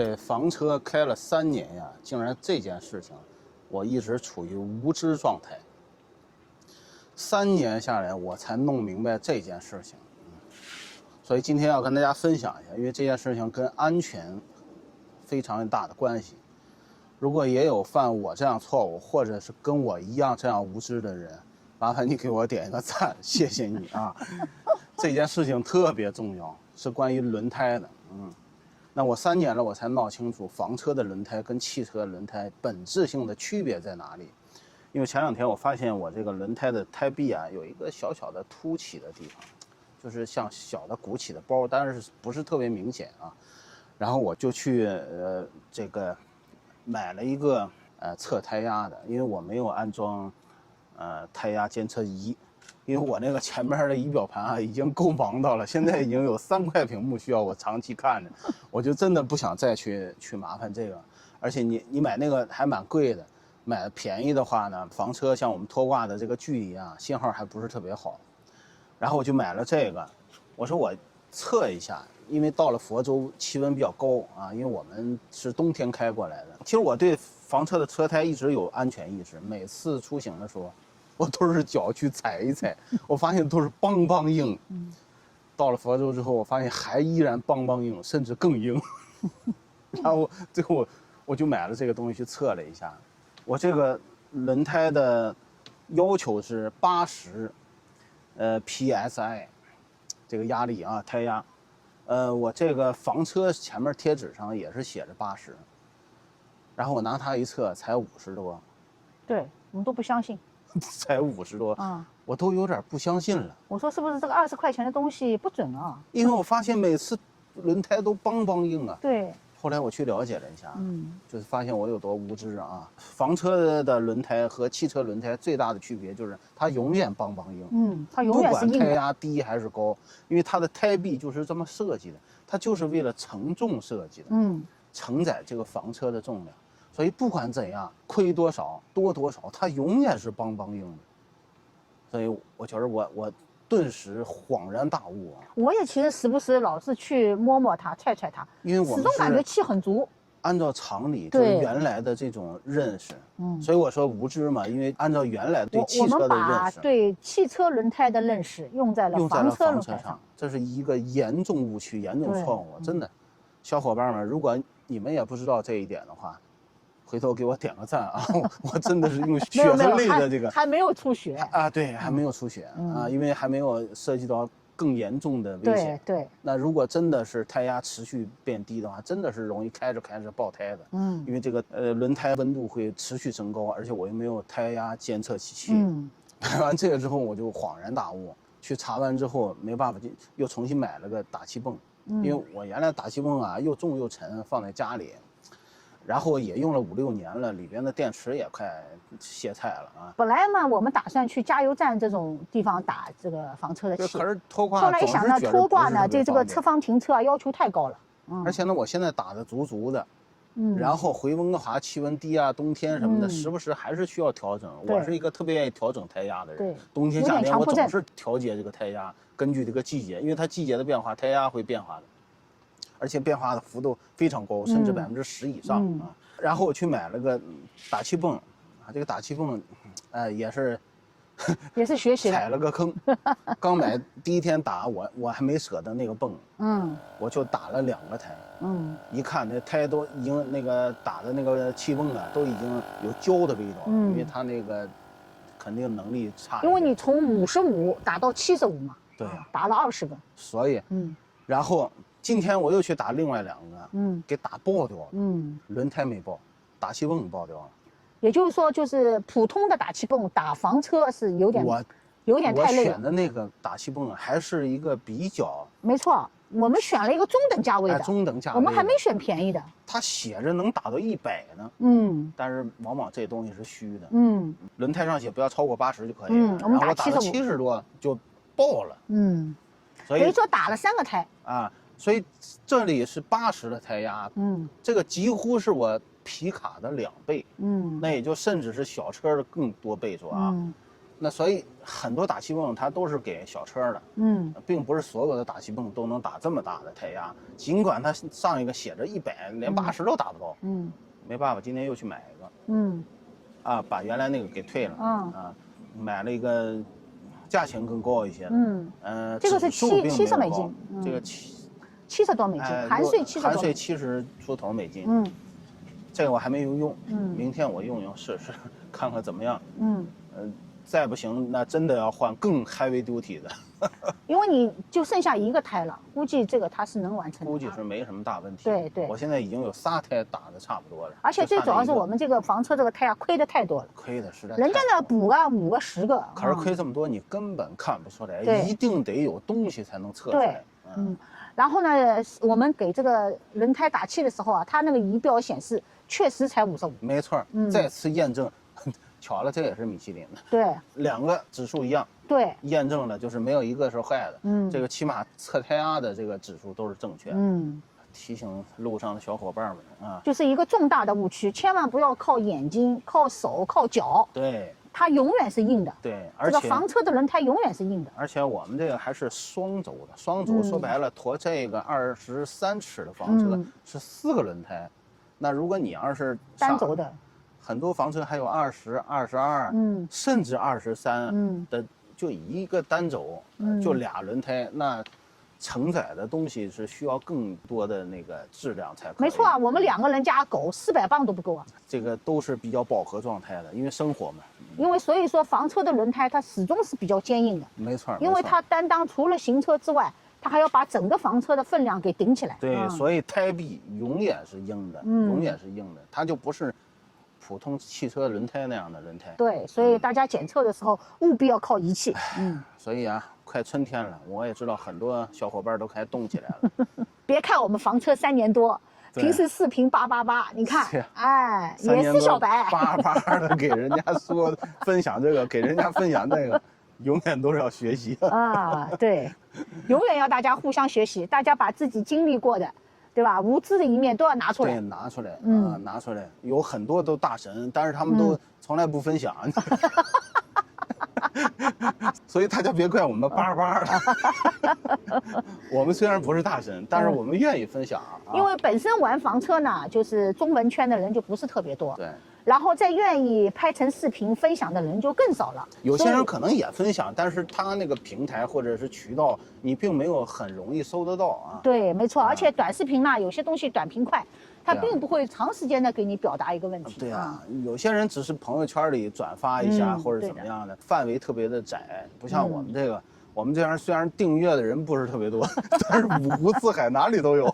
这房车开了3年呀，竟然这件事情，我一直处于无知状态。3年下来，我才弄明白这件事情。所以今天要跟大家分享一下，因为这件事情跟安全非常大的关系。如果也有犯我这样错误，或者是跟我一样这样无知的人，麻烦你给我点一个赞，谢谢你啊！这件事情特别重要，是关于轮胎的。那我3年了，我才闹清楚房车的轮胎跟汽车轮胎本质性的区别在哪里。因为前2天我发现我这个轮胎的胎壁啊，有一个小小的凸起的地方，就是像小的鼓起的包，但是不是特别明显啊。然后我就去这个买了一个测胎压的，因为我没有安装胎压监测仪。因为我那个前面的仪表盘啊，已经够忙到了，现在已经有3块屏幕需要我长期看着，我就真的不想再去麻烦这个。而且你买那个还蛮贵的，买便宜的话呢，房车像我们拖挂的这个距离啊，信号还不是特别好。然后我就买了这个，我说我测一下，因为到了佛州气温比较高啊，因为我们是冬天开过来的。其实我对房车的车胎一直有安全意识，每次出行的时候，我都是脚去踩一踩，我发现都是梆梆硬。到了佛州之后，我发现还依然梆梆硬，甚至更硬。然后最后我就买了这个东西去测了一下，我这个轮胎的要求是80psi， 这个压力啊，胎压。我这个房车前面贴纸上也是写着80，然后我拿它一测才50多。对，我们都不相信。才50多啊，我都有点不相信了。我说是不是这个20块钱的东西不准啊？因为我发现每次轮胎都梆梆硬啊。对。后来我去了解了一下，就是发现我有多无知啊！房车的轮胎和汽车轮胎最大的区别就是它永远梆梆硬。它永远是硬的。不管胎压低还是高，因为它的胎壁就是这么设计的，它就是为了承重设计的。承载这个房车的重量。所以不管怎样，亏多少多多少，它永远是梆梆硬的。所以我觉得我顿时恍然大悟啊！我也其实时不时老是去摸摸它、踹踹它，因为我始终感觉气很足。按照常理，就是原来的这种认识，所以我说无知嘛，因为按照原来对汽车的认识，我们把对汽车轮胎的认识用在了房车轮胎上，这是一个严重误区、严重错误。真的，小伙伴们，如果你们也不知道这一点的话，回头给我点个赞啊！我真的是用血和泪的这个还没有出血啊，对，还没有出血啊，因为还没有涉及到更严重的危险。对。那如果真的是胎压持续变低的话，真的是容易开着爆胎的。因为这个轮胎温度会持续升高，而且我又没有胎压监测器。买完这个之后，我就恍然大悟，去查完之后没办法，又重新买了个打气泵。因为我原来打气泵啊又重又沉，放在家里。然后也用了5、6年了，里边的电池也快歇菜了啊。本来嘛，我们打算去加油站这种地方打这个房车的气，可是拖挂后来一想呢，拖挂呢，对这个侧方停车啊要求太高了。而且呢，我现在打的足的，然后回温哥华气温低啊，冬天什么的，时不时还是需要调整。我是一个特别愿意调整胎压的人，冬天夏天我总是调节这个胎压，根据这个季节，因为它季节的变化，胎压会变化的。而且变化的幅度非常高，甚至10%以上啊。然后我去买了个打气泵，啊，这个打气泵，也是学习踩了个坑。刚买第1天打，我还没舍得那个泵，我就打了2个胎，一看那胎都已经那个打的那个气泵啊，都已经有焦的味道，因为它那个肯定能力差。因为你从55打到75嘛，对，打了20个，所以然后。今天我又去打另外2个，给打爆掉了，轮胎没爆，打气泵爆掉了。也就是说，就是普通的打气泵打房车是有点太累了。我选的那个打气泵还是一个比较，没错，我们选了一个中等价位的，中等价位，我们还没选便宜的。它写着能打到100呢，但是往往这东西是虚的，轮胎上写不要超过80就可以了，我们打70多就爆了，所以等于说打了3个胎啊。所以这里是80的胎压，这个几乎是我皮卡的2倍，那也就甚至是小车的更多倍数啊。那所以很多打气泵它都是给小车的，并不是所有的打气泵都能打这么大的胎压。尽管它上一个写着100，连80都达不到。没办法，今天又去买一个。把原来那个给退了。买了一个价钱更高一些的。这个是70美金。这个70多美金，含税70多。含税70出头美金。这个我还没有用。明天我用试试，看看怎么样。再不行，那真的要换更 heavy duty 的。因为你就剩下一个胎了，估计这个它是能完成的。估计是没什么大问题。对。我现在已经有3胎打的差不多了。而且最主要是我们这个房车这个胎啊，亏的太多了。亏的实在。人家那补个5个10个。可是亏这么多，你根本看不出来，一定得有东西才能测出来。然后呢，我们给这个轮胎打气的时候啊，它那个仪表显示确实才55。没错。再次验证。巧了，这也是米其林的。对，2个指数一样。对，验证了就是没有一个是坏的。这个起码测胎压的这个指数都是正确的。提醒路上的小伙伴们啊，就是一个重大的误区，千万不要靠眼睛、靠手、靠脚。对，它永远是硬的。对，而且这个房车的轮胎永远是硬的。而且我们这个还是双轴的，双轴说白了，驮这个23尺的房车是4个轮胎。那如果你要是单轴的。很多房车还有20、22，甚至23的，就一个单轴，就2轮胎，那承载的东西是需要更多的那个质量才可以。没错啊，我们2个人加狗400磅都不够啊。这个都是比较饱和状态的，因为生活嘛。因为所以说房车的轮胎它始终是比较坚硬的。没错。因为它担当除了行车之外，它还要把整个房车的分量给顶起来。对，所以胎壁永远是硬的，永远是硬的，它就不是普通汽车轮胎那样的轮胎。对，所以大家检测的时候务必要靠仪器。所以啊，快春天了，我也知道很多小伙伴都开始动起来了。别看我们房车3年多，平时视频888，你看，哎，也是小白88的给人家说分享这个，给人家分享那个，永远都是要学习啊。对，永远要大家互相学习，大家把自己经历过的。对吧？无知的一面都要拿出来。对，拿出来拿出来。有很多都大神，但是他们都从来不分享。所以大家别怪我们88了。我们虽然不是大神，但是我们愿意分享。因为本身玩房车呢，就是中文圈的人就不是特别多。对。然后再愿意拍成视频分享的人就更少了。有些人可能也分享，但是他那个平台或者是渠道，你并没有很容易搜得到啊。对，没错。而且短视频呢，有些东西短平快，它并不会长时间的给你表达一个问题。对啊，有些人只是朋友圈里转发一下或者怎么样的，范围特别的窄，不像我们这个。我们这样虽然订阅的人不是特别多，但是五湖四海哪里都有。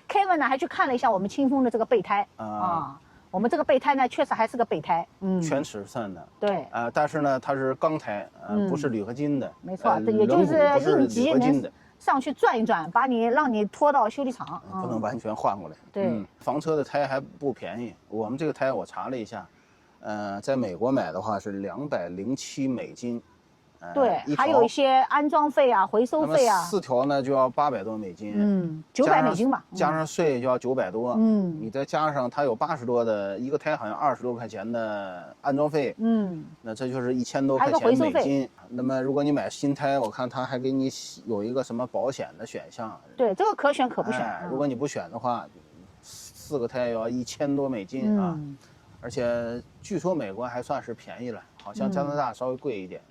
Kevin 呢还去看了一下我们清风的这个备胎啊。我们这个备胎呢，确实还是个备胎，全尺寸的，对，但是呢，它是钢胎，不是铝合金的，没错，也就是应急能上去转一转，让你拖到修理厂，不能完全换过来。对，房车的胎还不便宜，我们这个胎我查了一下，在美国买的话是207美金。对，还有一些安装费啊、回收费啊，4条呢就要800多美金，900美金吧，加上税就要900多，你再加上它有80多的一个胎，好像20多块钱的安装费，那这就是1000多块钱美金。那么如果你买新胎，我看它还给你有一个什么保险的选项，对，这个可选可不选。如果你不选的话，4个胎要1000多美金啊。而且据说美国还算是便宜了，好像加拿大稍微贵一点。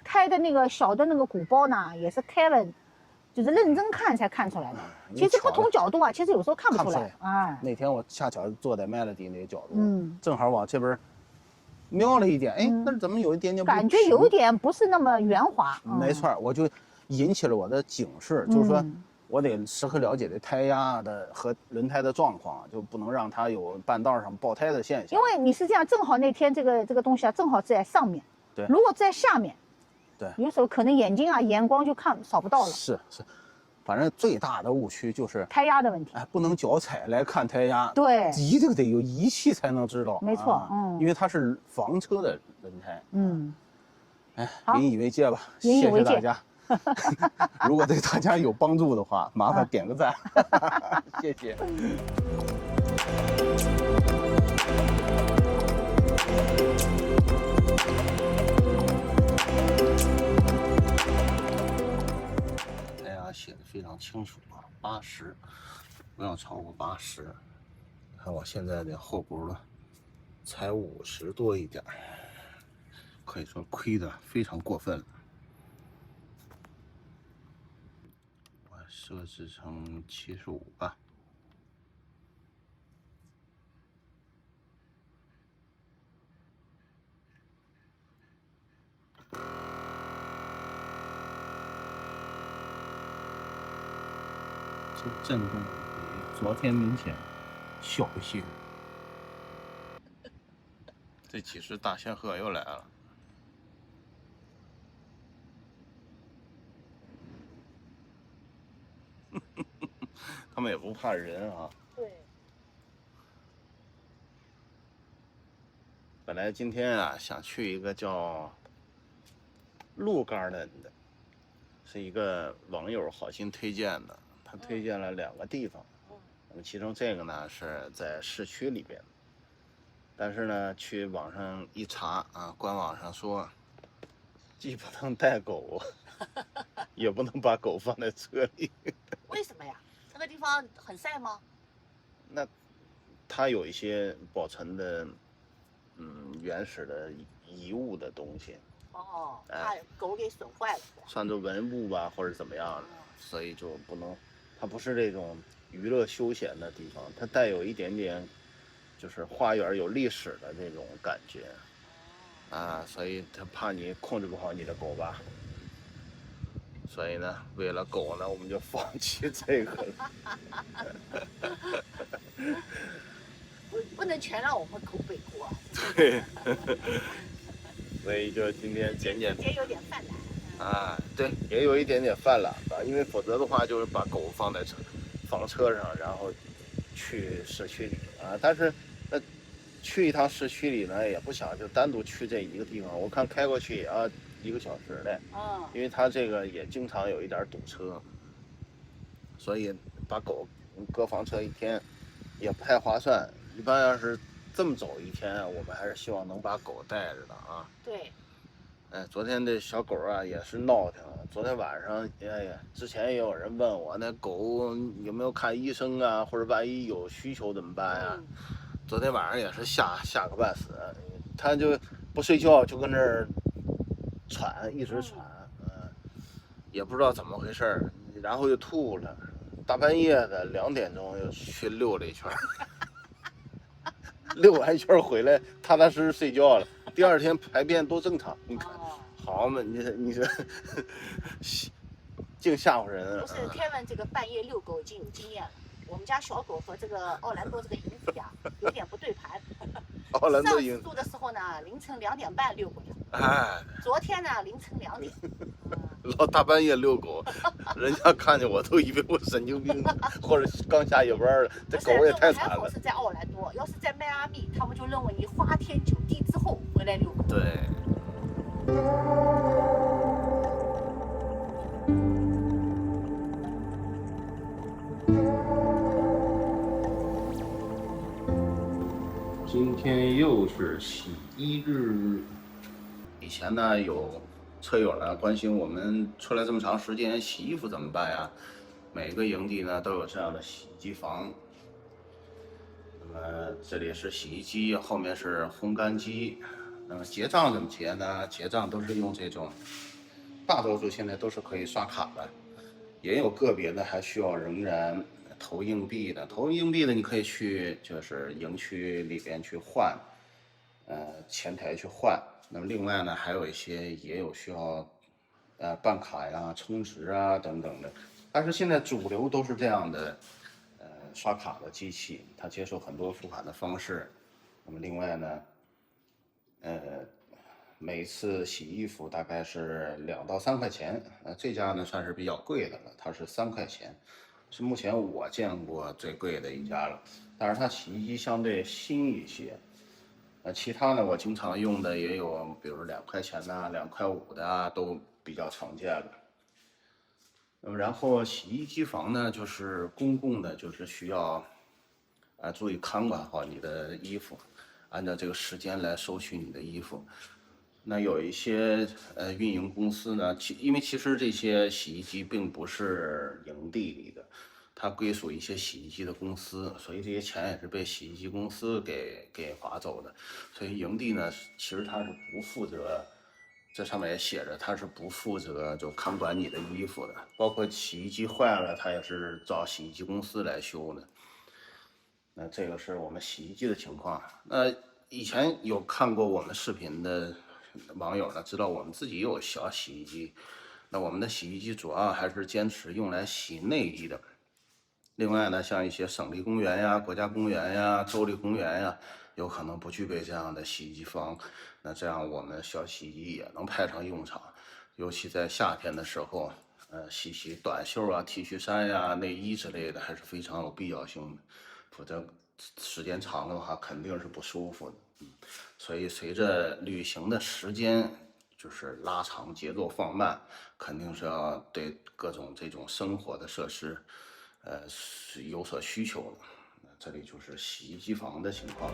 开的那个小的那个鼓包呢，也是 Kevin， 就是认真看才看出来的。其实不同角度啊，其实有时候看不出来。那天我恰巧坐在 Melody 那个角度，正好往这边瞄了一点，哎，那怎么有一点点感觉有一点不是那么圆滑。没错，我就引起了我的警示，就是说。我得时刻了解这胎压的和轮胎的状况，就不能让它有半道上爆胎的现象。因为你是这样，正好那天这个东西啊，正好在上面。对。如果在下面，对，有时候可能眼睛啊、眼光就扫不到了。是，反正最大的误区就是胎压的问题。不能脚踩来看胎压。对。一定得有仪器才能知道。没错，因为它是房车的轮胎。引以为戒吧，引以为戒。谢谢大家。如果对大家有帮助的话，麻烦点个赞，谢谢。清楚啊，80，不要超过80。看我现在的后轱辘才50多一点，可以说亏的非常过分了。我设置成75吧。这震动比昨天明显小一些。这几只大仙鹤又来了。他们也不怕人啊。对。本来今天啊想去一个叫鹿garden的，是一个网友好心推荐的，他推荐了2个地方。那么其中这个呢是在市区里边，但是呢去网上一查啊，官网上说既不能带狗，也不能把狗放在车里。为什么呀？这个地方很晒吗？那它有一些保存的原始的遗物的东西，哦，怕狗给损坏了。算作文物吧，或者怎么样的，所以就不能，它不是这种娱乐休闲的地方，它带有一点点就是花园有历史的这种感觉啊，所以他怕你控制不好你的狗吧，所以呢，为了狗呢，我们就放弃这个了。不能全让我们狗背锅啊。对，所以就今天简简也有点犯懒啊，对，也有一点点犯懒吧，因为否则的话就是把狗放车上，然后去市区里啊。但是去一趟市区里呢，也不想就单独去这一个地方，我看开过去也要1个小时嘞。因为它这个也经常有一点堵车，所以把狗搁房车1天也不太划算。一般要是这么走1天，我们还是希望能把狗带着的啊。对。昨天这小狗啊也是闹腾。昨天晚上，哎呀，之前也有人问我，那狗有没有看医生啊？或者万一有需求怎么办呀？昨天晚上也是吓个半死，它就不睡觉，就跟那儿喘，一直喘，也不知道怎么回事，然后又吐了。大半夜的2点钟又去溜了一圈。溜完一圈回来，踏踏实实睡觉了。第2天排便都正常，你看，好嘛，你这净吓唬人。不是，Kevin这个半夜遛狗已经有经验了。我们家小狗和这个奥兰多这个银子呀，有点不对盘。奥兰多银上次住的时候呢，凌晨2点半遛过去。哎。昨天呢，凌晨2点。老大半夜遛狗，人家看见我都以为我神经病，或者刚下夜班了。这狗也太惨了。是在奥兰多，要是在迈阿密，他们就认为你花天酒地之后回来遛狗。对。今天又是洗衣日。以前呢，有车友呢关心我们出来这么长时间洗衣服怎么办呀？每个营地呢都有这样的洗衣机房。那么这里是洗衣机，后面是烘干机。那么结账怎么结呢？结账都是用这种，大多数现在都是可以刷卡的，也有个别的还需要仍然投硬币的。投硬币的你可以去就是营区里边去换，前台去换。那么另外呢，还有一些也有需要，办卡呀、充值啊等等的。但是现在主流都是这样的，刷卡的机器，它接受很多付款的方式。那么另外呢，每次洗衣服大概是2到3块钱，这家呢算是比较贵的了，它是3块钱，是目前我见过最贵的一家了。但是它洗衣机相对新一些。其他呢，我经常用的也有，比如2块钱的、2块5的啊，都比较常见了。那么然后洗衣机房呢，就是公共的，就是需要注意看管好你的衣服，按照这个时间来收取你的衣服。那有一些运营公司呢，因为其实这些洗衣机并不是营地里的，它归属一些洗衣机的公司，所以这些钱也是被洗衣机公司给划走的。所以营地呢，其实它是不负责，这上面也写着，它是不负责就看管你的衣服的，包括洗衣机坏了，它也是找洗衣机公司来修的。那这个是我们洗衣机的情况。那以前有看过我们视频的网友呢，知道我们自己有小洗衣机。那我们的洗衣机主要还是坚持用来洗内衣的。另外呢，像一些省立公园呀、国家公园呀、州立公园呀，有可能不具备这样的洗衣机房。那这样我们小洗衣机也能派上用场，尤其在夏天的时候，洗短袖啊、T 恤衫呀、内衣之类的，还是非常有必要性的。否则时间长的话，肯定是不舒服的。所以随着旅行的时间就是拉长，节奏放慢，肯定是要对各种这种生活的设施，是有所需求的。这里就是洗衣机房的情况。